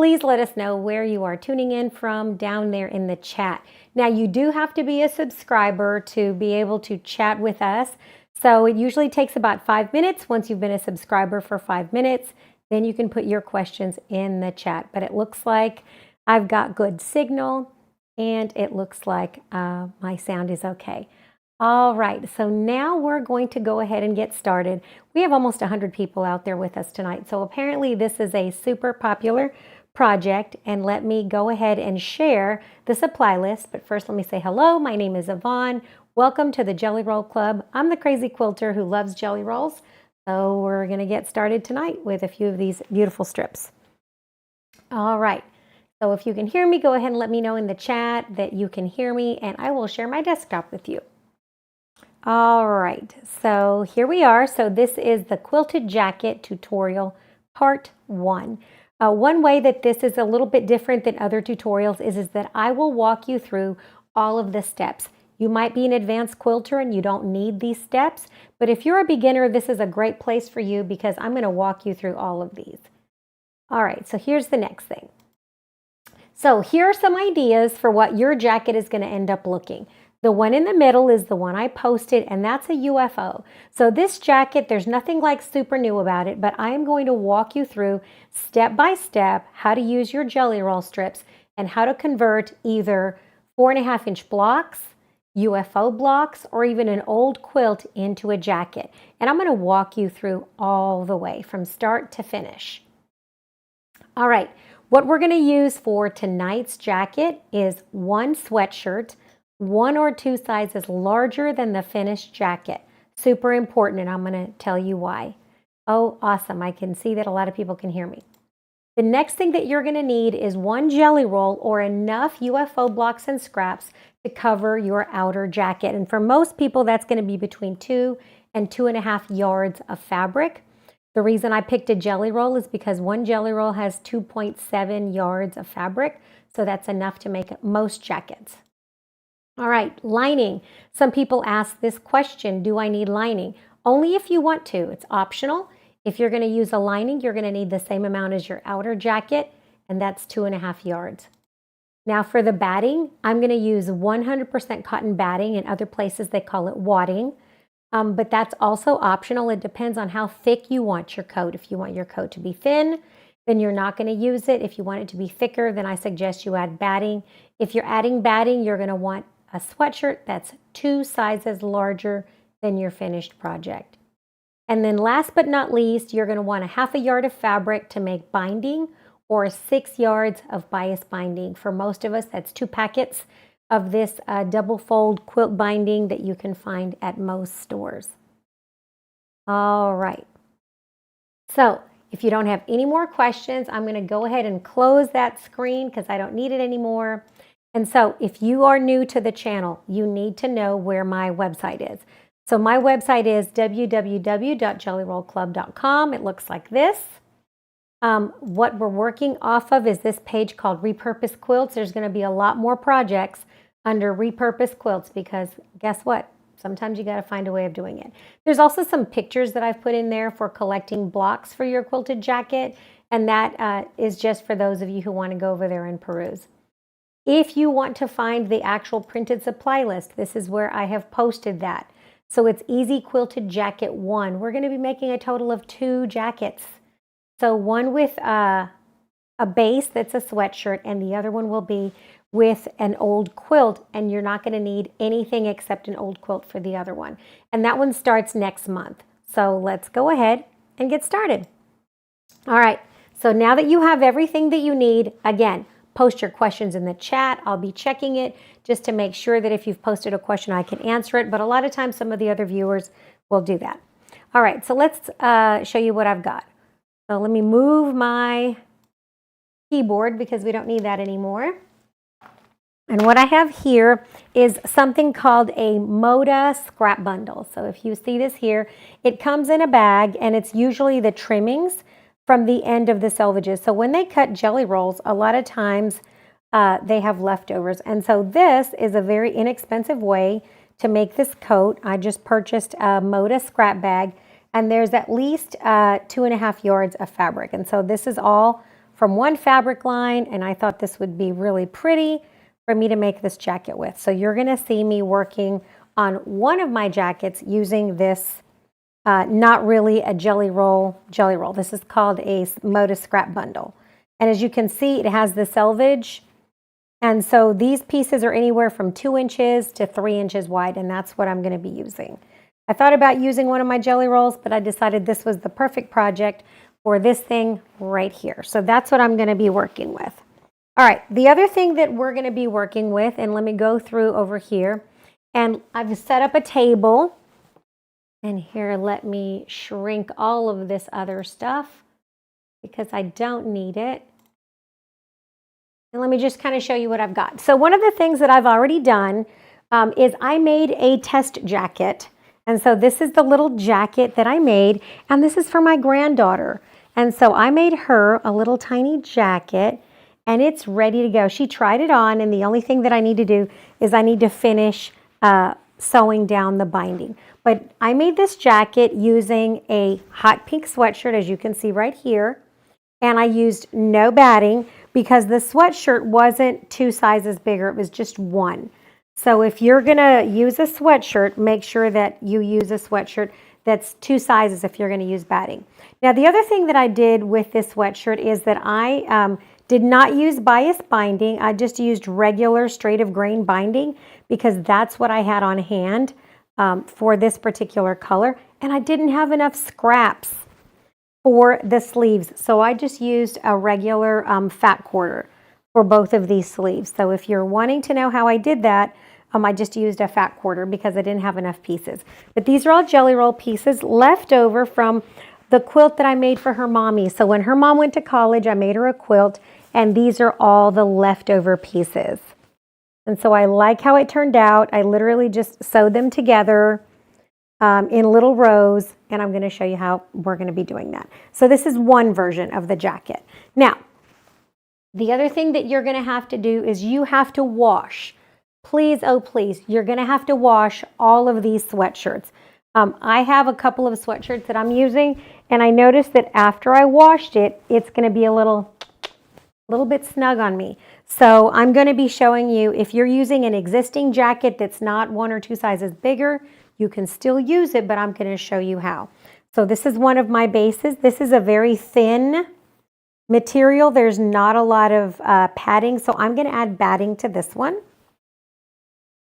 please let us know where you are tuning in from down there in the chat. Now, you do have to be a subscriber to be able to chat with us. So it usually takes about 5 minutes. Once you've been a subscriber for 5 minutes, then you can put your questions in the chat. But it looks like I've got good signal, and it looks like my sound is okay. All right, so now we're going to go ahead and get started. We have almost 100 people out there with us tonight, so apparently this is a super popular project, and let me go ahead and share the supply list. But first, let me say hello. My name is Yvonne. Welcome to the Jelly Roll Club. I'm the crazy quilter who loves jelly rolls, so we're going to get started tonight with a few of these beautiful strips. All right, so if you can hear me, go ahead and let me know in the chat that you can hear me, and I will share my desktop with you. All right, so here we are. So this is the quilted jacket tutorial part 1. One way that this is a little bit different than other tutorials is that I will walk you through all of the steps. You might be an advanced quilter and you don't need these steps, but if you're a beginner, this is a great place for you because I'm going to walk you through all of these. All right, so here's the next thing. So here are some ideas for what your jacket is going to end up looking. The one in the middle is the one I posted, and that's a UFO. So this jacket, there's nothing like super new about it, but I am going to walk you through step by step how to use your jelly roll strips and how to convert either 4.5-inch blocks, UFO blocks, or even an old quilt into a jacket. And I'm going to walk you through all the way from start to finish. All right, what we're going to use for tonight's jacket is one sweatshirt, 1 or 2 sizes larger than the finished jacket. Super important, and I'm going to tell you why. Oh, awesome. I can see that a lot of people can hear me. The next thing that you're going to need is 1 jelly roll or enough UFO blocks and scraps to cover your outer jacket. And for most people, that's going to be between 2 and 2.5 yards of fabric. The reason I picked a jelly roll is because 1 jelly roll has 2.7 yards of fabric. So that's enough to make most jackets. All right, lining. Some people ask this question, do I need lining? Only if you want to. It's optional. If you're going to use a lining, you're going to need the same amount as your outer jacket, and that's 2.5 yards. Now for the batting, I'm going to use 100% cotton batting. In other places, they call it wadding, but that's also optional. It depends on how thick you want your coat. If you want your coat to be thin, then you're not going to use it. If you want it to be thicker, then I suggest you add batting. If you're adding batting, you're going to want a sweatshirt that's 2 sizes larger than your finished project. And then last but not least, you're going to want 1/2 yard of fabric to make binding or 6 yards of bias binding. For most of us, that's 2 packets of this double fold quilt binding that you can find at most stores. All right. So if you don't have any more questions, I'm going to go ahead and close that screen because I don't need it anymore. And so if you are new to the channel, you need to know where my website is. So my website is www.jellyrollclub.com. It looks like this. What we're working off of is this page called Repurposed Quilts. There's going to be a lot more projects under Repurposed Quilts because guess what? Sometimes you got to find a way of doing it. There's also some pictures that I've put in there for collecting blocks for your quilted jacket. And that is just for those of you who want to go over there and peruse. If you want to find the actual printed supply list, this is where I have posted that. So it's Easy Quilted Jacket 1. We're going to be making a total of 2 jackets. So one with a base that's a sweatshirt, and the other one will be with an old quilt, and you're not going to need anything except an old quilt for the other one. And that one starts next month. So let's go ahead and get started. All right, so now that you have everything that you need, again, post your questions in the chat. I'll be checking it just to make sure that if you've posted a question, I can answer it. But a lot of times, some of the other viewers will do that. All right, so let's show you what I've got. So let me move my keyboard because we don't need that anymore. And what I have here is something called a Moda scrap bundle. So if you see this here, it comes in a bag, and it's usually the trimmings from the end of the selvages. So when they cut jelly rolls, a lot of times they have leftovers. And so this is a very inexpensive way to make this coat. I just purchased a Moda scrap bag, and there's at least 2.5 yards of fabric. And so this is all from one fabric line, and I thought this would be really pretty for me to make this jacket with. So you're gonna see me working on one of my jackets using this, not really a jelly roll. This is called a Moda Scrap Bundle. And as you can see, it has the selvage. And so these pieces are anywhere from 2 inches to 3 inches wide, and that's what I'm gonna be using. I thought about using one of my jelly rolls, but I decided this was the perfect project for this thing right here. So that's what I'm gonna be working with. All right, the other thing that we're gonna be working with, and let me go through over here, and I've set up a table, and here, let me shrink all of this other stuff because I don't need it. And let me just kind of show you what I've got. So one of the things that I've already done is I made a test jacket. And so this is the little jacket that I made, and this is for my granddaughter. And so I made her a little tiny jacket, and it's ready to go. She tried it on, and the only thing that I need to do is I need to finish sewing down the binding. But I made this jacket using a hot pink sweatshirt, as you can see right here, and I used no batting because the sweatshirt wasn't 2 sizes bigger, it was just 1. So if you're gonna use a sweatshirt, make sure that you use a sweatshirt that's 2 sizes if you're gonna use batting. Now the other thing that I did with this sweatshirt is that I did not use bias binding. I just used regular straight of grain binding because that's what I had on hand for this particular color. And I didn't have enough scraps for the sleeves. So I just used a regular fat quarter for both of these sleeves. So if you're wanting to know how I did that, I just used a fat quarter because I didn't have enough pieces. But these are all jelly roll pieces left over from the quilt that I made for her mommy. So when her mom went to college, I made her a quilt, and these are all the leftover pieces. And so I like how it turned out. I literally just sewed them together in little rows, and I'm going to show you how we're going to be doing that. So this is one version of the jacket. Now, the other thing that you're going to have to do is you have to wash. Please, oh please, you're going to have to wash all of these sweatshirts. I have a couple of sweatshirts that I'm using, and I noticed that after I washed it, it's going to be a little bit snug on me. So I'm going to be showing you, if you're using an existing jacket that's not 1 or 2 sizes bigger, you can still use it, but I'm going to show you how. So this is one of my bases. This is a very thin material. There's not a lot of padding, so I'm going to add batting to this one.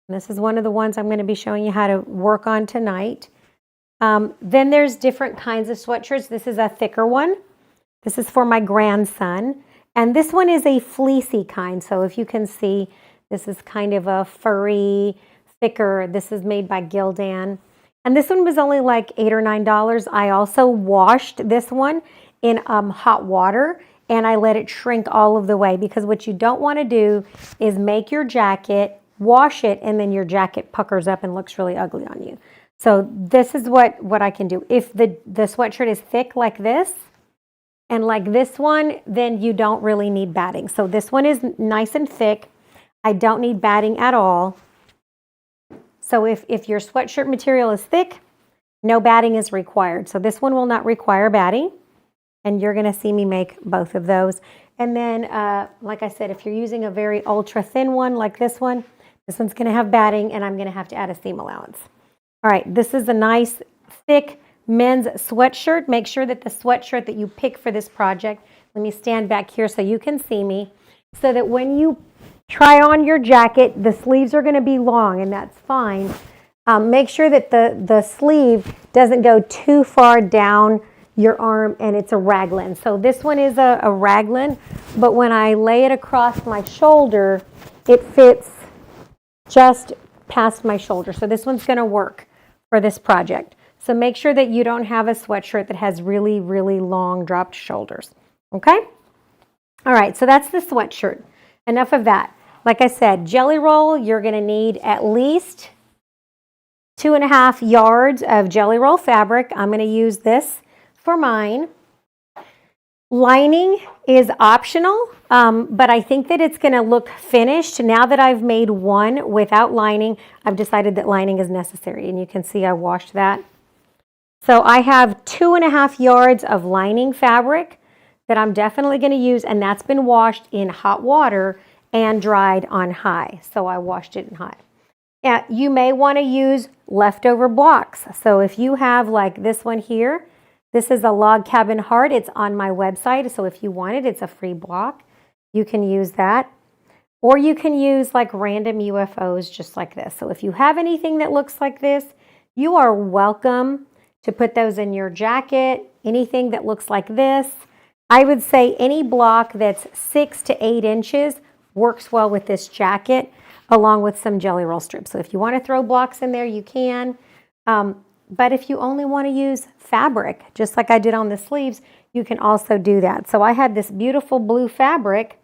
And this is one of the ones I'm going to be showing you how to work on tonight. Then there's different kinds of sweatshirts. This is a thicker one. This is for my grandson. And this one is a fleecy kind. So if you can see, this is kind of a furry, thicker. This is made by Gildan. And this one was only like $8 or $9. I also washed this one in hot water, and I let it shrink all of the way, because what you don't want to do is make your jacket, wash it, and then your jacket puckers up and looks really ugly on you. So this is what I can do. If the sweatshirt is thick like this, and like this one, then you don't really need batting. So this one is nice and thick. I don't need batting at all. So if your sweatshirt material is thick, no batting is required. So this one will not require batting. And you're going to see me make both of those. And then, like I said, if you're using a very ultra thin one like this one's going to have batting, and I'm going to have to add a seam allowance. All right, this is a nice thick men's sweatshirt. Make sure that the sweatshirt that you pick for this project, let me stand back here so you can see me, so that when you try on your jacket, the sleeves are going to be long, and that's fine. Make sure that the sleeve doesn't go too far down your arm, and it's a raglan. So this one is a raglan, but when I lay it across my shoulder, it fits just past my shoulder. So this one's going to work for this project. So make sure that you don't have a sweatshirt that has really, really long dropped shoulders. Okay? All right, so that's the sweatshirt. Enough of that. Like I said, jelly roll, you're going to need at least 2.5 yards of jelly roll fabric. I'm going to use this for mine. Lining is optional, but I think that it's going to look finished. Now that I've made one without lining, I've decided that lining is necessary, and you can see I washed that. So I have 2.5 yards of lining fabric that I'm definitely going to use, and that's been washed in hot water and dried on high. So I washed it in high. You may want to use leftover blocks. So if you have like this one here, this is a log cabin heart. It's on my website. So if you want it, it's a free block. You can use that. Or you can use like random UFOs just like this. So if you have anything that looks like this, you are welcome to put those in your jacket. Anything that looks like this. I would say any block that's 6 to 8 inches works well with this jacket, along with some jelly roll strips. So if you want to throw blocks in there, you can. But if you only want to use fabric, just like I did on the sleeves, you can also do that. So I had this beautiful blue fabric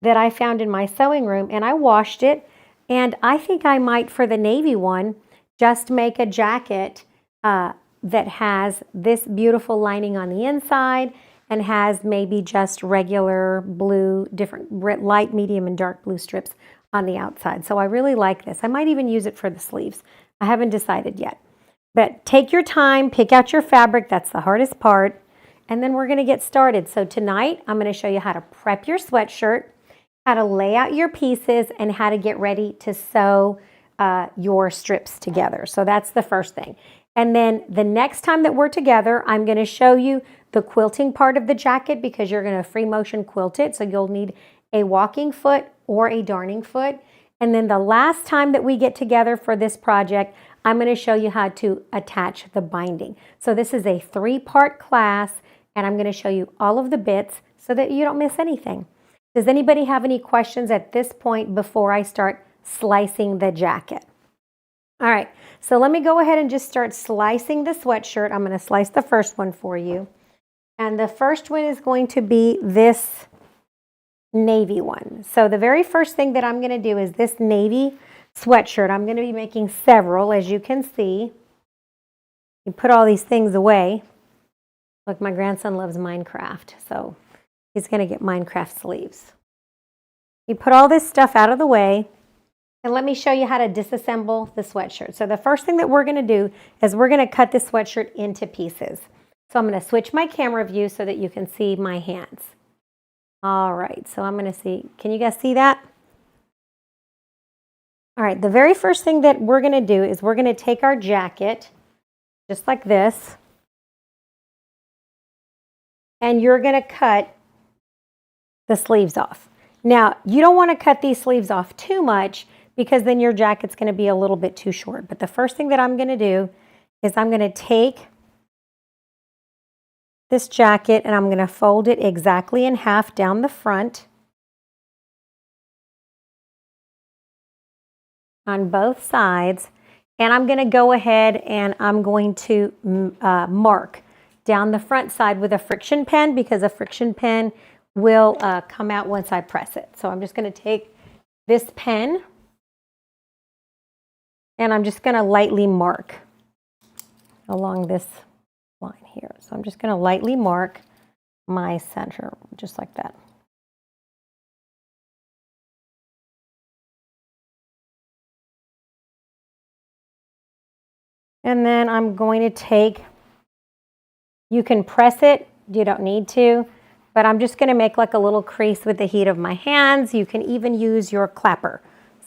that I found in my sewing room, and I washed it. And I think I might, for the navy one, just make a jacket that has this beautiful lining on the inside and has maybe just regular blue, different light, medium, and dark blue strips on the outside. So I really like this. I might even use it for the sleeves. I haven't decided yet. But take your time, pick out your fabric. That's the hardest part. And then we're going to get started. So tonight, I'm going to show you how to prep your sweatshirt, how to lay out your pieces, and how to get ready to sew your strips together. So that's the first thing. And then the next time that we're together, I'm going to show you the quilting part of the jacket, because you're going to free motion quilt it. So you'll need a walking foot or a darning foot. And then the last time that we get together for this project, I'm going to show you how to attach the binding. So this is a 3-part class, and I'm going to show you all of the bits so that you don't miss anything. Does anybody have any questions at this point before I start slicing the jacket? All right, so let me go ahead and just start slicing the sweatshirt. I'm going to slice the first one for you. And the first one is going to be this navy one. So the very first thing that I'm going to do is this navy sweatshirt. I'm going to be making several, as you can see. You put all these things away. Look, my grandson loves Minecraft, so he's going to get Minecraft sleeves. You put all this stuff out of the way, and let me show you how to disassemble the sweatshirt. So the first thing that we're going to do is we're going to cut this sweatshirt into pieces. So I'm going to switch my camera view so that you can see my hands. All right, so I'm going to see, can you guys see that? All right, the very first thing that we're going to do is we're going to take our jacket, just like this, and you're going to cut the sleeves off. Now, you don't want to cut these sleeves off too much, because then your jacket's going to be a little bit too short. But the first thing that I'm going to do is I'm going to take this jacket and I'm going to fold it exactly in half down the front on both sides. And I'm going to go ahead and I'm going to mark down the front side with a friction pen, because a friction pen will come out once I press it. So I'm just going to take this pen and I'm just going to lightly mark along this line here. So I'm just going to lightly mark my center, just like that. And then I'm going to take, you can press it, you don't need to, but I'm just going to make like a little crease with the heat of my hands. You can even use your clapper.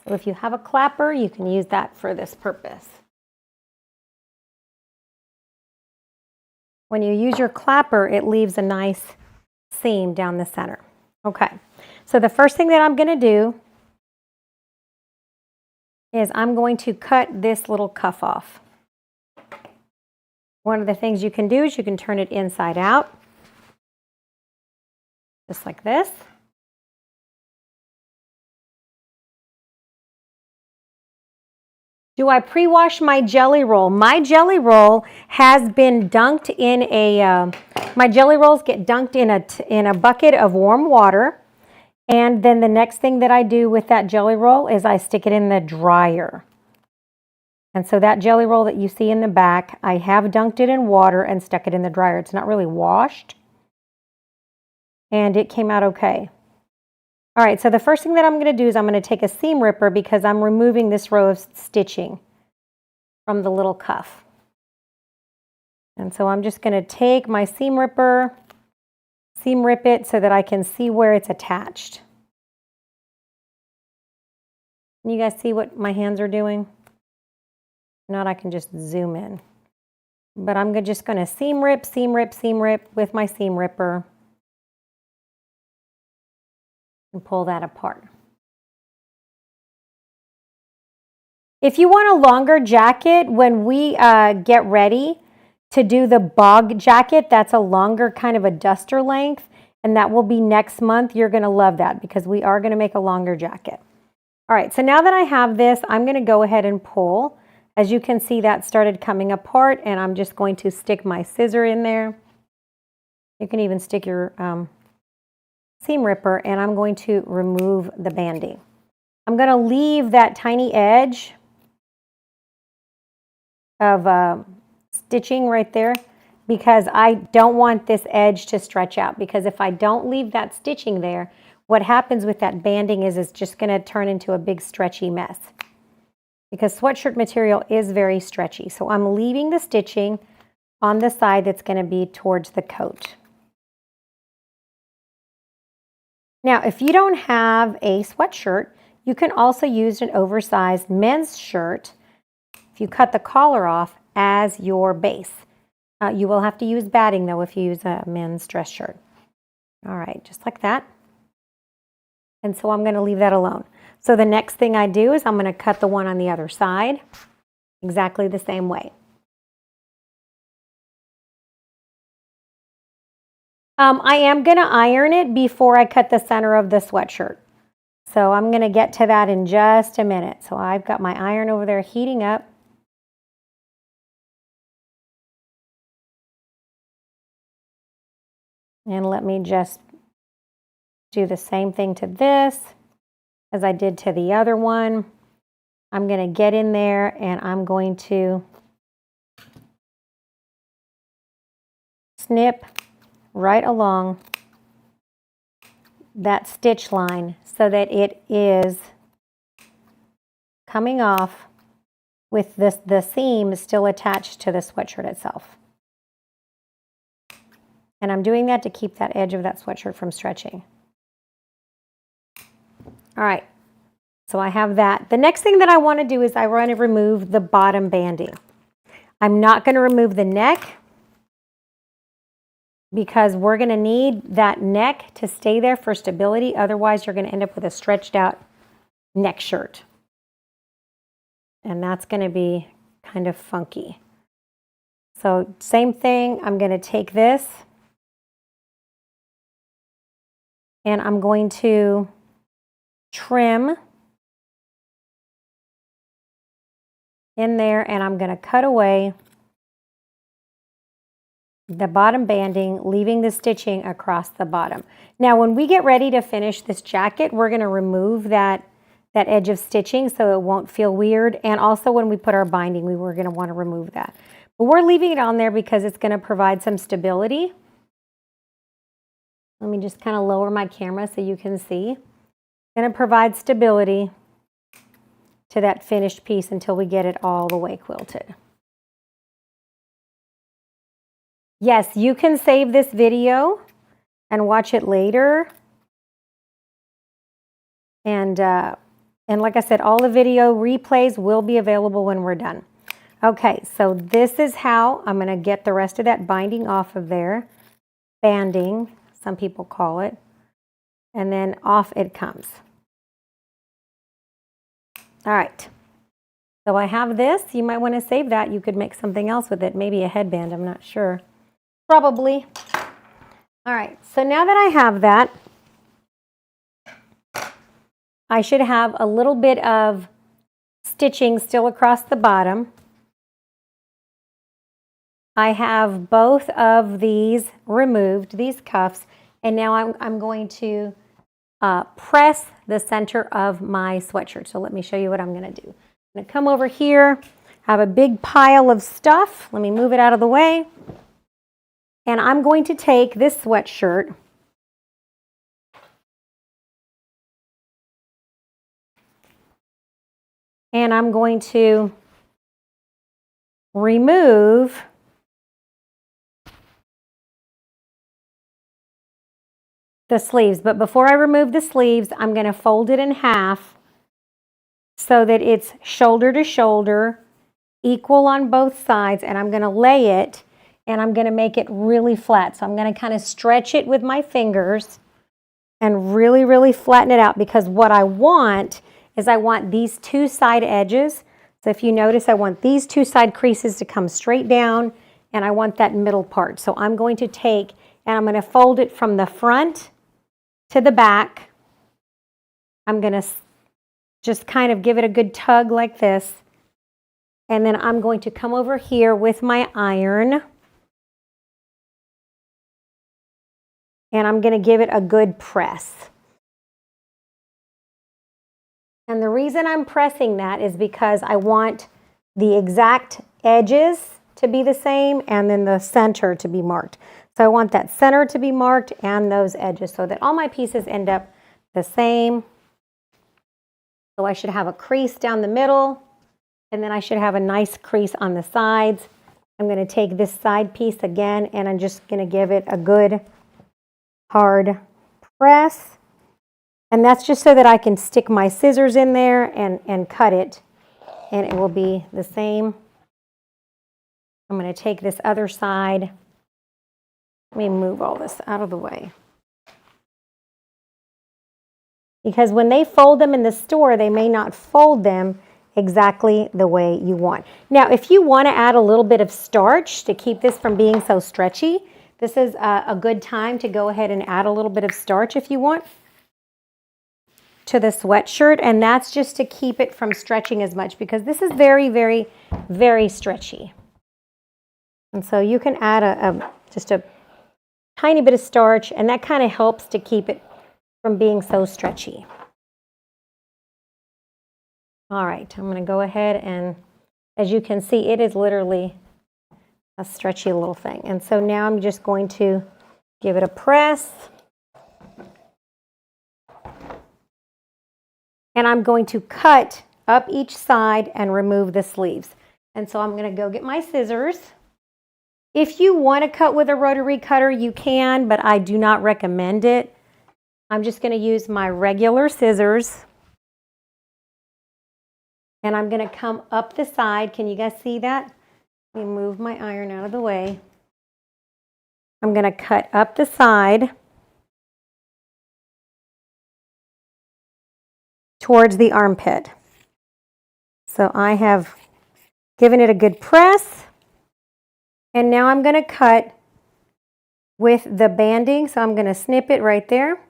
So if you have a clapper, you can use that for this purpose. When you use your clapper, it leaves a nice seam down the center. Okay, so the first thing that I'm going to do is I'm going to cut this little cuff off. One of the things you can do is you can turn it inside out, just like this. Do I pre-wash my jelly roll? My jelly roll has been dunked in a, my jelly rolls get dunked in a bucket of warm water. And then the next thing that I do with that jelly roll is I stick it in the dryer. And so that jelly roll that you see in the back, I have dunked it in water and stuck it in the dryer. It's not really washed. And it came out okay. All right, so the first thing that I'm going to do is I'm going to take a seam ripper, because I'm removing this row of stitching from the little cuff. And so I'm just going to take my seam ripper, seam rip it so that I can see where it's attached. Can you guys see what my hands are doing? If not, I can just zoom in. But I'm just going to seam rip, seam rip, seam rip with my seam ripper and pull that apart. If you want a longer jacket, when we get ready to do the bog jacket, that's a longer kind of a duster length, and that will be next month. You're going to love that because we are going to make a longer jacket. All right, so now that I have this, I'm going to go ahead and pull. As you can see, that started coming apart, and I'm just going to stick my scissor in there. You can even stick your seam ripper, and I'm going to remove the banding. I'm going to leave that tiny edge of stitching right there because I don't want this edge to stretch out, because if I don't leave that stitching there, what happens with that banding is it's just going to turn into a big stretchy mess, because sweatshirt material is very stretchy. So I'm leaving the stitching on the side that's going to be towards the coat. Now, if you don't have a sweatshirt, you can also use an oversized men's shirt. If you cut the collar off as your base. You will have to use batting though if you use a men's dress shirt. All right, just like that. And so I'm going to leave that alone. So the next thing I do is I'm going to cut the one on the other side exactly the same way. I am going to iron it before I cut the center of the sweatshirt. So I'm going to get to that in just a minute. So I've got my iron over there heating up. And let me just do the same thing to this as I did to the other one. I'm going to get in there and I'm going to snip right along that stitch line so that it is coming off with the seam still attached to the sweatshirt itself. And I'm doing that to keep that edge of that sweatshirt from stretching. All right, so I have that. The next thing that I want to do is I want to remove the bottom banding. I'm not going to remove the neck because we're going to need that neck to stay there for stability. Otherwise, you're going to end up with a stretched out neck shirt. And that's going to be kind of funky. So same thing, I'm going to take this and I'm going to trim in there, and I'm going to cut away the bottom banding, leaving the stitching across the bottom. Now, when we get ready to finish this jacket, we're going to remove that edge of stitching so it won't feel weird. And also when we put our binding, we were going to want to remove that. But we're leaving it on there because it's going to provide some stability. Let me just kind of lower my camera so you can see. It's going to provide stability to that finished piece until we get it all the way quilted. Yes, you can save this video and watch it later. And like I said, all the video replays will be available when we're done. Okay, so this is how I'm going to get the rest of that binding off of there. Banding, some people call it. And then off it comes. All right. So I have this. You might want to save that. You could make something else with it. Maybe a headband. I'm not sure. Probably. All right. So now that I have that, I should have a little bit of stitching still across the bottom. I have both of these removed, these cuffs, and now I'm going to press the center of my sweatshirt. So let me show you what I'm going to do. I'm going to come over here, have a big pile of stuff. Let me move it out of the way. And I'm going to take this sweatshirt and I'm going to remove the sleeves. But before I remove the sleeves, I'm going to fold it in half so that it's shoulder to shoulder, equal on both sides, and I'm going to lay it and I'm going to make it really flat. So I'm going to kind of stretch it with my fingers and really, really flatten it out, because what I want is I want these two side edges. So if you notice, I want these two side creases to come straight down, and I want that middle part. So I'm going to take and I'm going to fold it from the front to the back. I'm going to just kind of give it a good tug like this. And then I'm going to come over here with my iron. And I'm going to give it a good press. And the reason I'm pressing that is because I want the exact edges to be the same and then the center to be marked. So I want that center to be marked and those edges so that all my pieces end up the same. So I should have a crease down the middle, and then I should have a nice crease on the sides. I'm going to take this side piece again, and I'm just going to give it a good hard press. And that's just so that I can stick my scissors in there and cut it, and it will be the same. I'm going to take this other side. Let me move all this out of the way. Because when they fold them in the store, they may not fold them exactly the way you want. Now, if you want to add a little bit of starch to keep this from being so stretchy, this is a good time to go ahead and add a little bit of starch if you want to the sweatshirt, and that's just to keep it from stretching as much, because this is very, very, very stretchy. And so you can add just a tiny bit of starch, and that kind of helps to keep it from being so stretchy. All right, I'm going to go ahead and, as you can see, it is literally a stretchy little thing. And so now I'm just going to give it a press. And I'm going to cut up each side and remove the sleeves. And so I'm going to go get my scissors. If you want to cut with a rotary cutter, you can, but I do not recommend it. I'm just going to use my regular scissors. And I'm going to come up the side. Can you guys see that? Let me move my iron out of the way. I'm going to cut up the side towards the armpit. So I have given it a good press. And now I'm going to cut with the banding. So I'm going to snip it right there.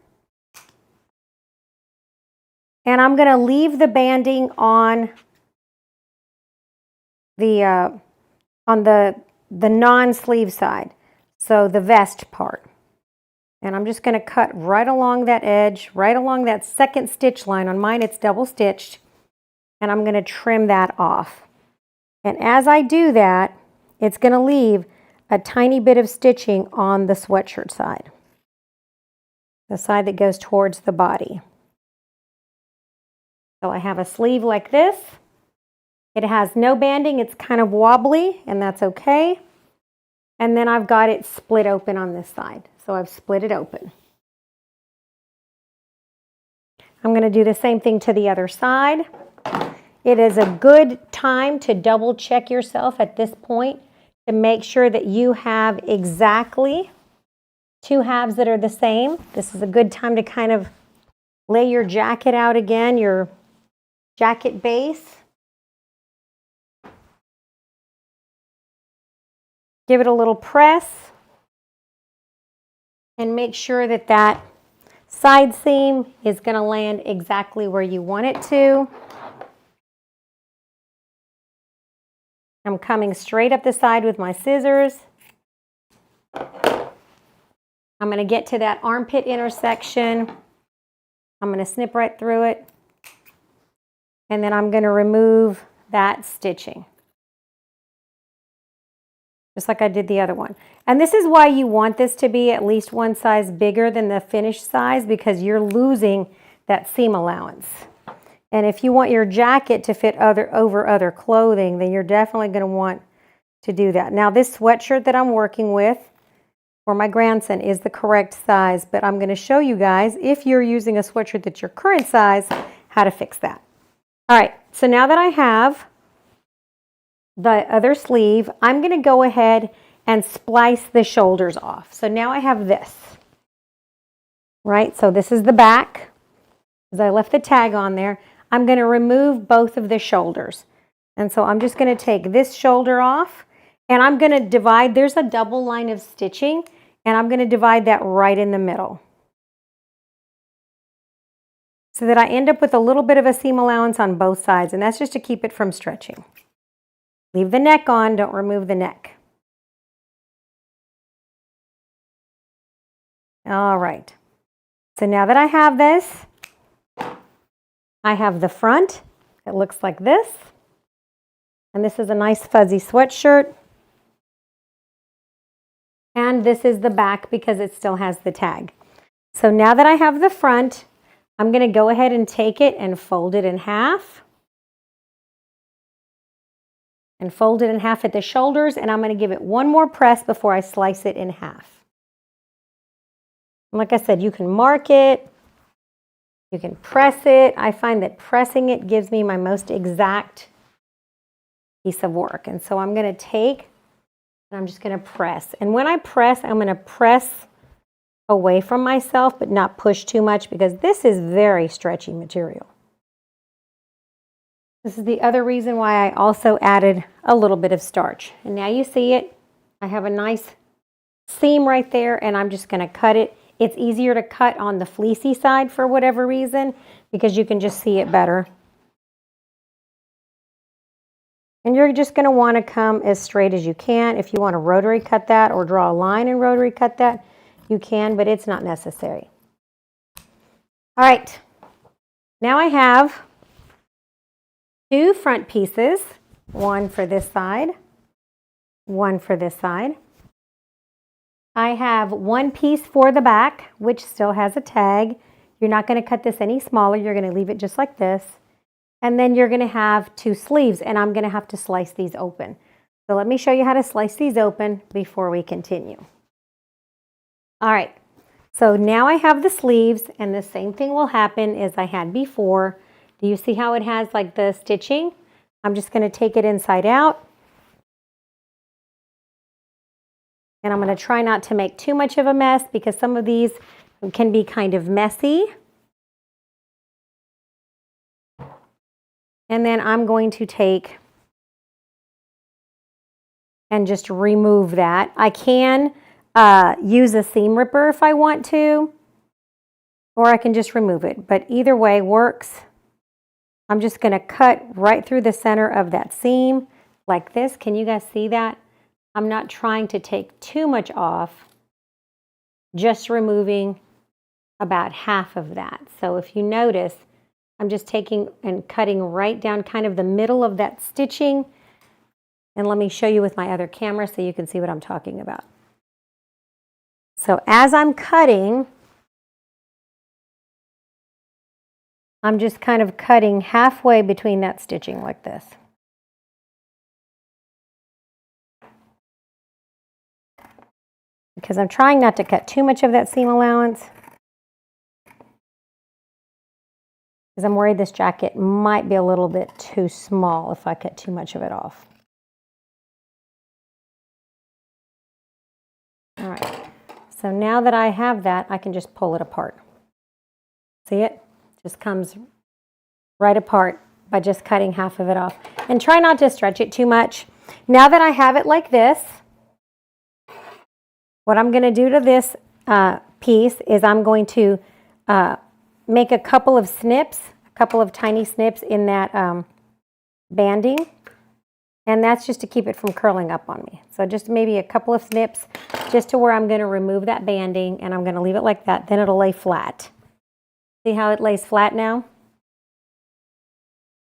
And I'm going to leave the banding on the non-sleeve side, so the vest part. And I'm just going to cut right along that edge, right along that second stitch line. On mine, it's double stitched. And I'm going to trim that off. And as I do that, it's going to leave a tiny bit of stitching on the sweatshirt side, the side that goes towards the body. So I have a sleeve like this. It has no banding. It's kind of wobbly, and that's okay. And then I've got it split open on this side. So I've split it open. I'm going to do the same thing to the other side. It is a good time to double check yourself at this point to make sure that you have exactly two halves that are the same. This is a good time to kind of lay your jacket out again, your jacket base. Give it a little press and make sure that that side seam is going to land exactly where you want it to. I'm coming straight up the side with my scissors. I'm going to get to that armpit intersection. I'm going to snip right through it. And then I'm going to remove that stitching, just like I did the other one. And this is why you want this to be at least one size bigger than the finished size, because you're losing that seam allowance. And if you want your jacket to fit over other clothing, then you're definitely going to want to do that. Now, this sweatshirt that I'm working with for my grandson is the correct size, but I'm going to show you guys, if you're using a sweatshirt that's your current size, how to fix that. All right, so now that I have the other sleeve, I'm going to go ahead and splice the shoulders off. So now I have this, right? So this is the back, because I left the tag on there. I'm going to remove both of the shoulders. And so I'm just going to take this shoulder off, and I'm going to divide. There's a double line of stitching, and I'm going to divide that right in the middle, so that I end up with a little bit of a seam allowance on both sides, and that's just to keep it from stretching. Leave the neck on, don't remove the neck. All right, so now that I have this, I have the front. It looks like this, and this is a nice fuzzy sweatshirt. And this is the back because it still has the tag. So now that I have the front, I'm going to go ahead and take it and fold it in half. And fold it in half at the shoulders, and I'm going to give it one more press before I slice it in half. And like I said, you can mark it, you can press it. I find that pressing it gives me my most exact piece of work. And so I'm going to take, and I'm just going to press. And when I press, I'm going to press away from myself, but not push too much, because this is very stretchy material. This is the other reason why I also added a little bit of starch. And now you see it. I have a nice seam right there, and I'm just going to cut it. It's easier to cut on the fleecy side for whatever reason, because you can just see it better. And you're just going to want to come as straight as you can. If you want to rotary cut that or draw a line and rotary cut that, you can, but it's not necessary. All right, now I have two front pieces, one for this side, one for this side. I have one piece for the back, which still has a tag. You're not going to cut this any smaller. You're going to leave it just like this. And then you're going to have two sleeves, and I'm going to have to slice these open. So let me show you how to slice these open before we continue. All right, so now I have the sleeves, and the same thing will happen as I had before. Do you see how it has like the stitching? I'm just going to take it inside out. And I'm going to try not to make too much of a mess, because some of these can be kind of messy. And then I'm going to take and just remove that. I can use a seam ripper if I want to, or I can just remove it. But either way works. I'm just going to cut right through the center of that seam like this. Can you guys see that? I'm not trying to take too much off, just removing about half of that. So if you notice, I'm just taking and cutting right down kind of the middle of that stitching. And let me show you with my other camera so you can see what I'm talking about. So as I'm cutting, I'm just kind of cutting halfway between that stitching like this. Because I'm trying not to cut too much of that seam allowance, because I'm worried this jacket might be a little bit too small if I cut too much of it off. All right, so now that I have that, I can just pull it apart. See it? Just comes right apart by just cutting half of it off. And try not to stretch it too much. Now that I have it like this, what I'm going to do to this piece is I'm going to make a couple of snips, a couple of tiny snips in that banding. And that's just to keep it from curling up on me. So just maybe a couple of snips just to where I'm going to remove that banding, and I'm going to leave it like that. Then it'll lay flat. See how it lays flat now?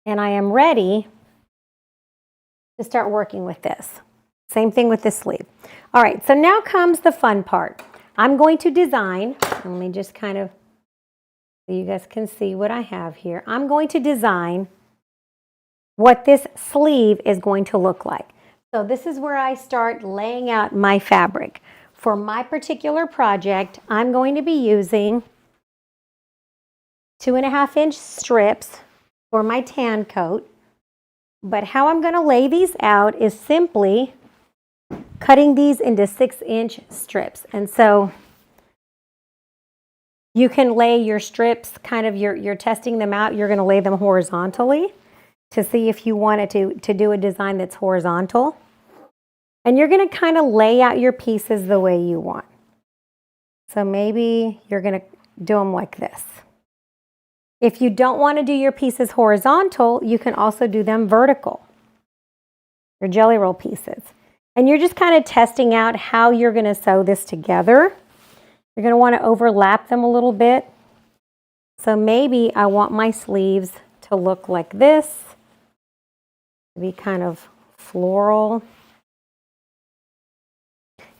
And I am ready to start working with this. Same thing with this sleeve. All right, so now comes the fun part. I'm going to design, let me just kind of, so you guys can see what I have here. I'm going to design what this sleeve is going to look like. So this is where I start laying out my fabric. for my particular project, I'm going to be using 2.5-inch strips for my tan coat. But how I'm going to lay these out is simply cutting these into 6-inch strips. And so you can lay your strips, kind of you're testing them out. You're going to lay them horizontally to see if you want it to do a design that's horizontal. And you're going to kind of lay out your pieces the way you want. So maybe you're going to do them like this. If you don't want to do your pieces horizontal, you can also do them vertical, your jelly roll pieces. And you're just kind of testing out how you're going to sew this together. You're going to want to overlap them a little bit. So maybe I want my sleeves to look like this, be kind of floral.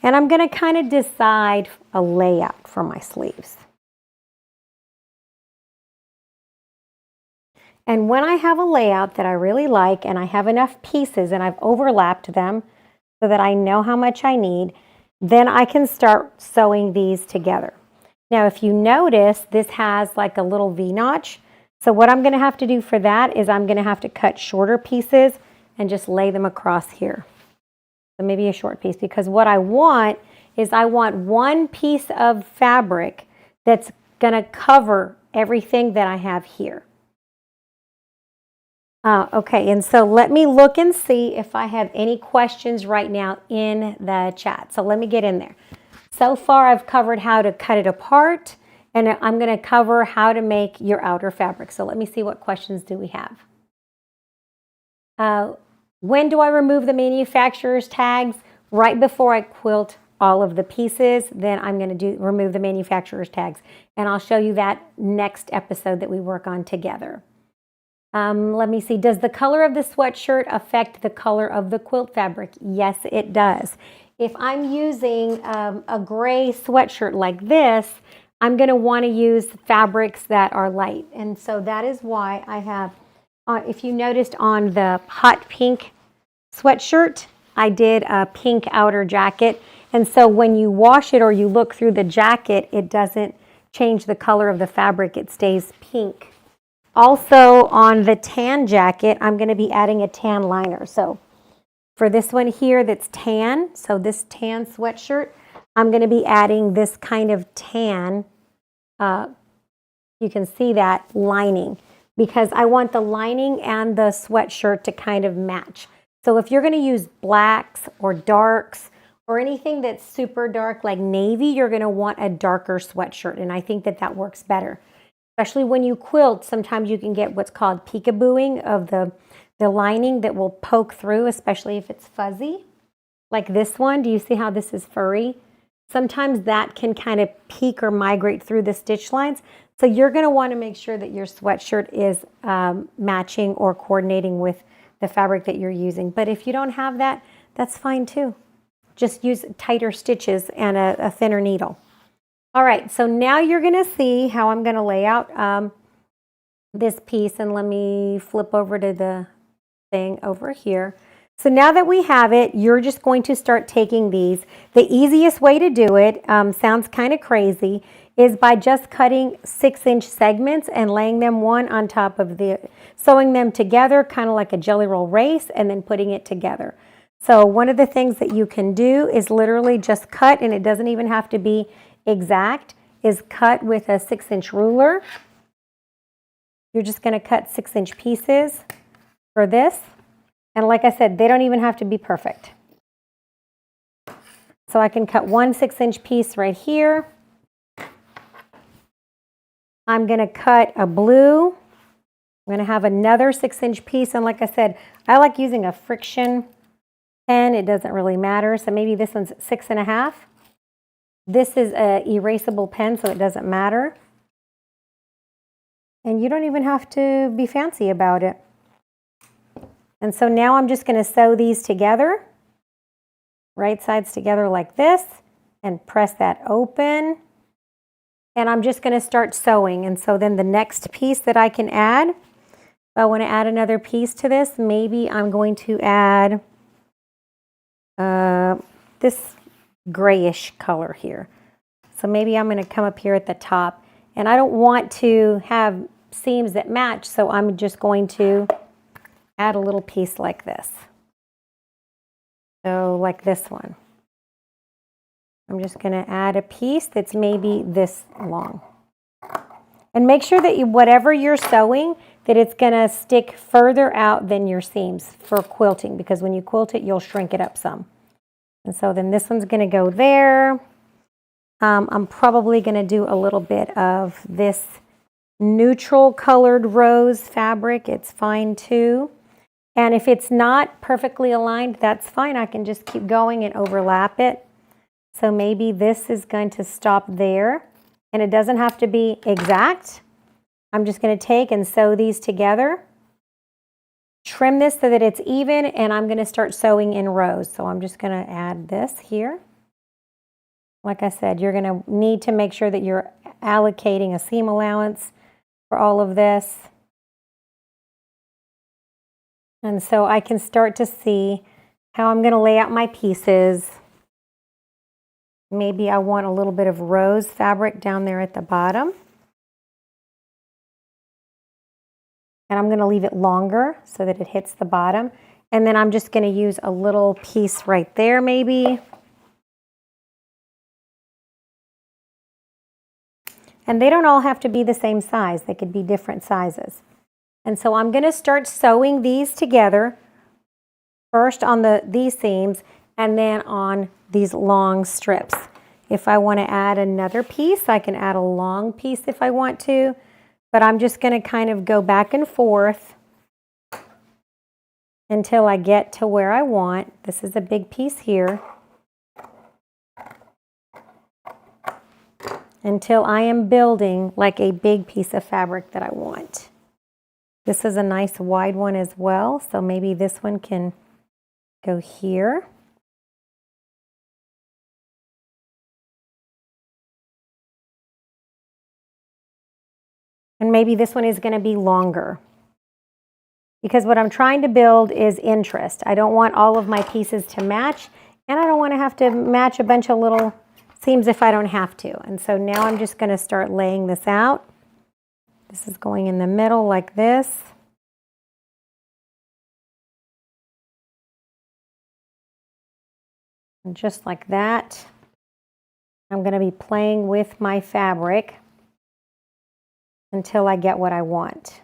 And I'm going to kind of decide a layout for my sleeves. And when I have a layout that I really like and I have enough pieces and I've overlapped them so that I know how much I need, then I can start sewing these together. Now, if you notice, this has like a little V-notch. So what I'm going to have to do for that is I'm going to have to cut shorter pieces and just lay them across here. So maybe a short piece, because what I want is I want one piece of fabric that's going to cover everything that I have here. Okay, and so let me look and see if I have any questions right now in the chat. So let me get in there. So far, I've covered how to cut it apart, and I'm going to cover how to make your outer fabric. So let me see what questions do we have. When do I remove the manufacturer's tags? Right before I quilt all of the pieces, then I'm going to remove the manufacturer's tags. And I'll show you that next episode that we work on together. Let me see. Does the color of the sweatshirt affect the color of the quilt fabric? Yes, it does. If I'm using a gray sweatshirt like this, I'm going to want to use fabrics that are light. And so that is why I have, if you noticed on the hot pink sweatshirt, I did a pink outer jacket. And so when you wash it or you look through the jacket, it doesn't change the color of the fabric. It stays pink. Also on the tan jacket, I'm going to be adding a tan liner. So for this one here that's tan, so this tan sweatshirt, I'm going to be adding this kind of tan, you can see that lining, because I want the lining and the sweatshirt to kind of match. So if you're going to use blacks or darks or anything that's super dark like navy, you're going to want a darker sweatshirt, and I think that that works better. Especially when you quilt, sometimes you can get what's called peekabooing of the lining that will poke through, especially if it's fuzzy. Like this one, do you see how this is furry? Sometimes that can kind of peek or migrate through the stitch lines. So you're going to want to make sure that your sweatshirt is matching or coordinating with the fabric that you're using. But if you don't have that, that's fine too. Just use tighter stitches and a thinner needle. All right, so now you're going to see how I'm going to lay out this piece, and let me flip over to the thing over here. So now that we have it, you're just going to start taking these. The easiest way to do it, sounds kind of crazy, is by just cutting 6-inch segments and laying them one on top of the, sewing them together, kind of like a jelly roll race, and then putting it together. So one of the things that you can do is literally just cut, and it doesn't even have to be exact, is cut with a 6-inch ruler. You're just going to cut 6-inch pieces for this. And like I said, they don't even have to be perfect. So I can cut one 6-inch piece right here. I'm going to cut a blue. I'm going to have another 6-inch piece. And like I said, I like using a friction pen. It doesn't really matter. So maybe this one's 6.5. This is an erasable pen, so it doesn't matter. And you don't even have to be fancy about it. And so now I'm just going to sew these together, right sides together like this, and press that open. And I'm just going to start sewing. And so then the next piece that I can add, if I want to add another piece to this, maybe I'm going to add this grayish color here. So maybe I'm going to come up here at the top, and I don't want to have seams that match, so I'm just going to add a little piece like this. So like this one. I'm just going to add a piece that's maybe this long. And make sure that whatever you're sewing, that it's going to stick further out than your seams for quilting, because when you quilt it, you'll shrink it up some. And so then this one's going to go there. I'm probably going to do a little bit of this neutral colored rose fabric. It's fine too. And if it's not perfectly aligned, that's fine. I can just keep going and overlap it. So maybe this is going to stop there. And it doesn't have to be exact. I'm just going to take and sew these together. Trim this so that it's even, and I'm going to start sewing in rows. So I'm just going to add this here. Like I said, you're going to need to make sure that you're allocating a seam allowance for all of this. And so I can start to see how I'm going to lay out my pieces. Maybe I want a little bit of rose fabric down there at the bottom. And I'm going to leave it longer so that it hits the bottom. And then I'm just going to use a little piece right there maybe. And they don't all have to be the same size. They could be different sizes. And so I'm going to start sewing these together, first on these seams and then on these long strips. If I want to add another piece, I can add a long piece if I want to, but I'm just going to kind of go back and forth until I get to where I want. This is a big piece here. Until I am building like a big piece of fabric that I want. This is a nice wide one as well, so maybe this one can go here. And maybe this one is going to be longer. Because what I'm trying to build is interest. I don't want all of my pieces to match, and I don't want to have to match a bunch of little seams if I don't have to. And so now I'm just going to start laying this out. This is going in the middle like this. And just like that, I'm going to be playing with my fabric until I get what I want.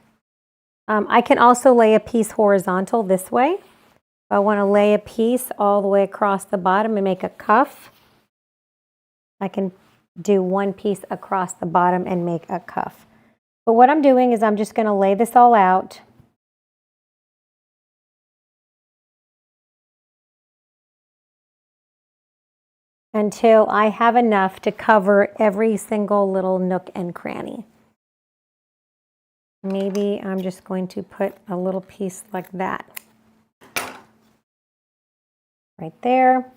I can also lay a piece horizontal this way. If I want to lay a piece all the way across the bottom and make a cuff, I can do one piece across the bottom and make a cuff. But what I'm doing is I'm just going to lay this all out. Until I have enough to cover every single little nook and cranny. Maybe I'm just going to put a little piece like that right there.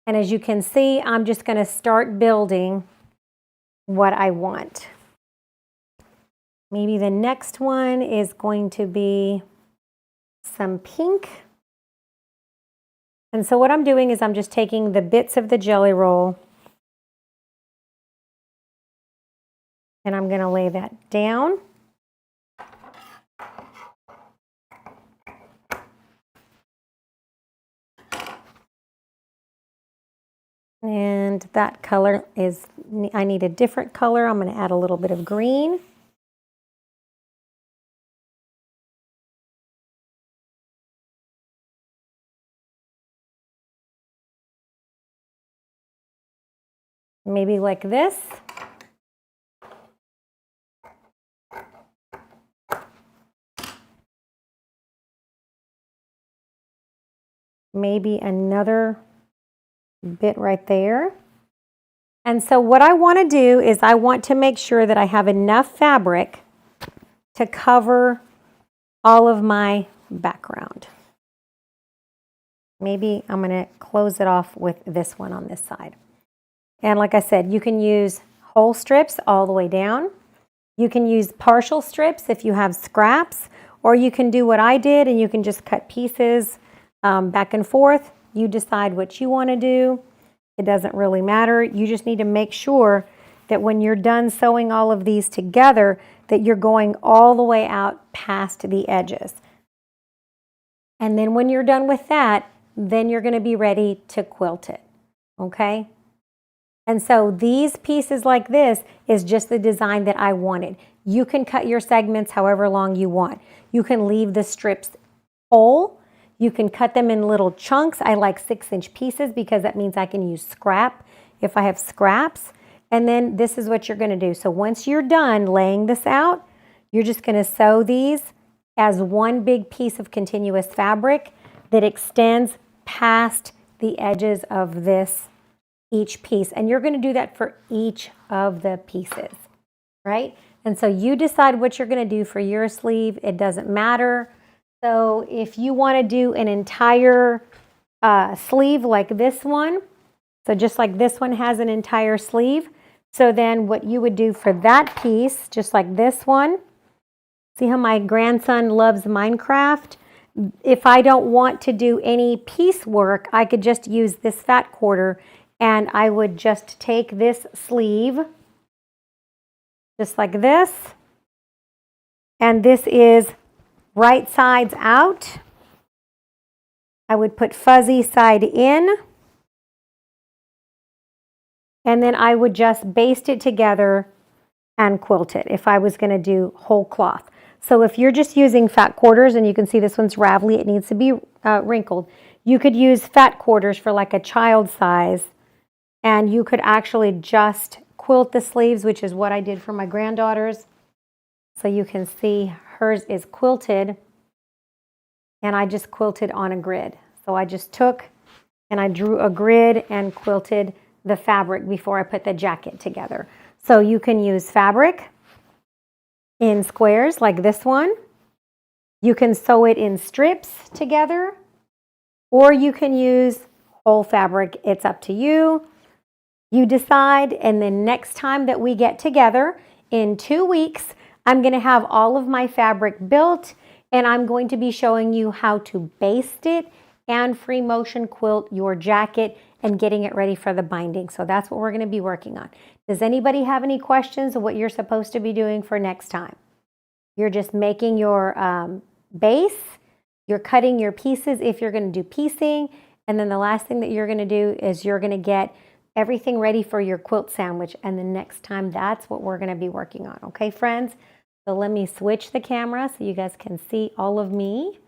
And as you can see, I'm just going to start building what I want. Maybe the next one is going to be some pink. And so what I'm doing is I'm just taking the bits of the jelly roll and I'm going to lay that down. And that color is, I need a different color. I'm going to add a little bit of green. Maybe like this. Maybe another bit right there. And so what I want to do is I want to make sure that I have enough fabric to cover all of my background. Maybe I'm going to close it off with this one on this side. And like I said, you can use whole strips all the way down. You can use partial strips if you have scraps, or you can do what I did and you can just cut pieces back and forth. You decide what you want to do. It doesn't really matter. You just need to make sure that when you're done sewing all of these together, that you're going all the way out past the edges. And then when you're done with that, then you're going to be ready to quilt it, okay? And so these pieces like this is just the design that I wanted. You can cut your segments however long you want. You can leave the strips whole. You can cut them in little chunks. I like 6-inch pieces because that means I can use scrap if I have scraps. And then this is what you're going to do. So once you're done laying this out, you're just going to sew these as one big piece of continuous fabric that extends past the edges of this each piece. And you're going to do that for each of the pieces, right? And so you decide what you're going to do for your sleeve. It doesn't matter. So if you want to do an entire sleeve like this one, so just like this one has an entire sleeve, so then what you would do for that piece, just like this one, see how my grandson loves Minecraft? If I don't want to do any piece work, I could just use this fat quarter and I would just take this sleeve, just like this, and this is right sides out. I would put fuzzy side in, and then I would just baste it together and quilt it if I was going to do whole cloth. So if you're just using fat quarters, and you can see this one's ravelly, it needs to be wrinkled, you could use fat quarters for like a child size, and you could actually just quilt the sleeves, which is what I did for my granddaughters. So you can see hers is quilted, and I just quilted on a grid. So I just took and I drew a grid and quilted the fabric before I put the jacket together. So you can use fabric in squares like this one. You can sew it in strips together, or you can use whole fabric. It's up to you. You decide, and then next time that we get together in 2 weeks, I'm going to have all of my fabric built, and I'm going to be showing you how to baste it and free motion quilt your jacket and getting it ready for the binding. So that's what we're going to be working on. Does anybody have any questions of what you're supposed to be doing for next time? You're just making your base, you're cutting your pieces if you're going to do piecing, and then the last thing that you're going to do is you're going to get everything ready for your quilt sandwich, and the next time that's what we're going to be working on. Okay, friends? So let me switch the camera so you guys can see all of me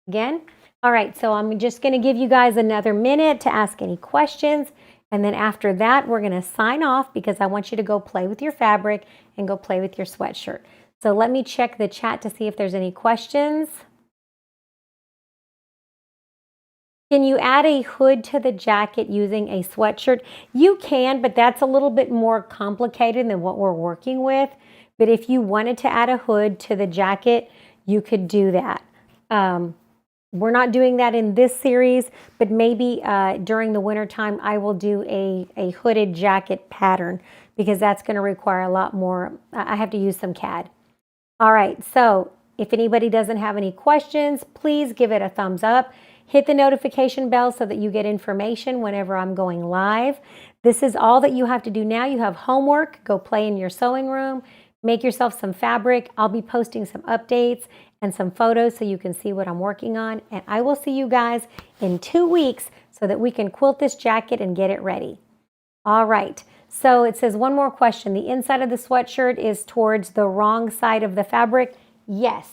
again. All right, so I'm just going to give you guys another minute to ask any questions, and then after that we're going to sign off because I want you to go play with your fabric and go play with your sweatshirt. So let me check the chat to see if there's any questions. Can you add a hood to the jacket using a sweatshirt? You can, but that's a little bit more complicated than what we're working with. But if you wanted to add a hood to the jacket, you could do that. We're not doing that in this series, but maybe during the winter time, I will do a hooded jacket pattern because that's going to require a lot more. I have to use some CAD. All right, so if anybody doesn't have any questions, please give it a thumbs up. Hit the notification bell so that you get information whenever I'm going live. This is all that you have to do now. You have homework. Go play in your sewing room. Make yourself some fabric. I'll be posting some updates and some photos so you can see what I'm working on. And I will see you guys in 2 weeks so that we can quilt this jacket and get it ready. All right. So it says one more question. The inside of the sweatshirt is towards the wrong side of the fabric. Yes.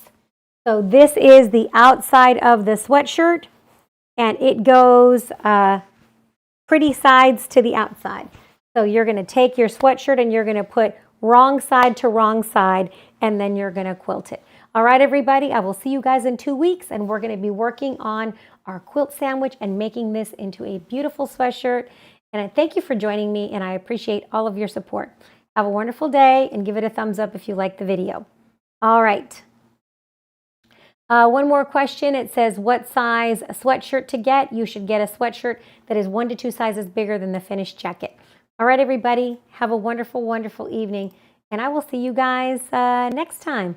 So this is the outside of the sweatshirt, and it goes pretty sides to the outside. So you're going to take your sweatshirt and you're going to put wrong side to wrong side, and then you're going to quilt it. All right, everybody, I will see you guys in 2 weeks, and we're going to be working on our quilt sandwich and making this into a beautiful sweatshirt. And I thank you for joining me, and I appreciate all of your support. Have a wonderful day, and give it a thumbs up if you like the video. All right. One more question. It says, what size sweatshirt to get? You should get a sweatshirt that is 1 to 2 sizes bigger than the finished jacket. All right, everybody, have a wonderful, wonderful evening, and I will see you guys next time.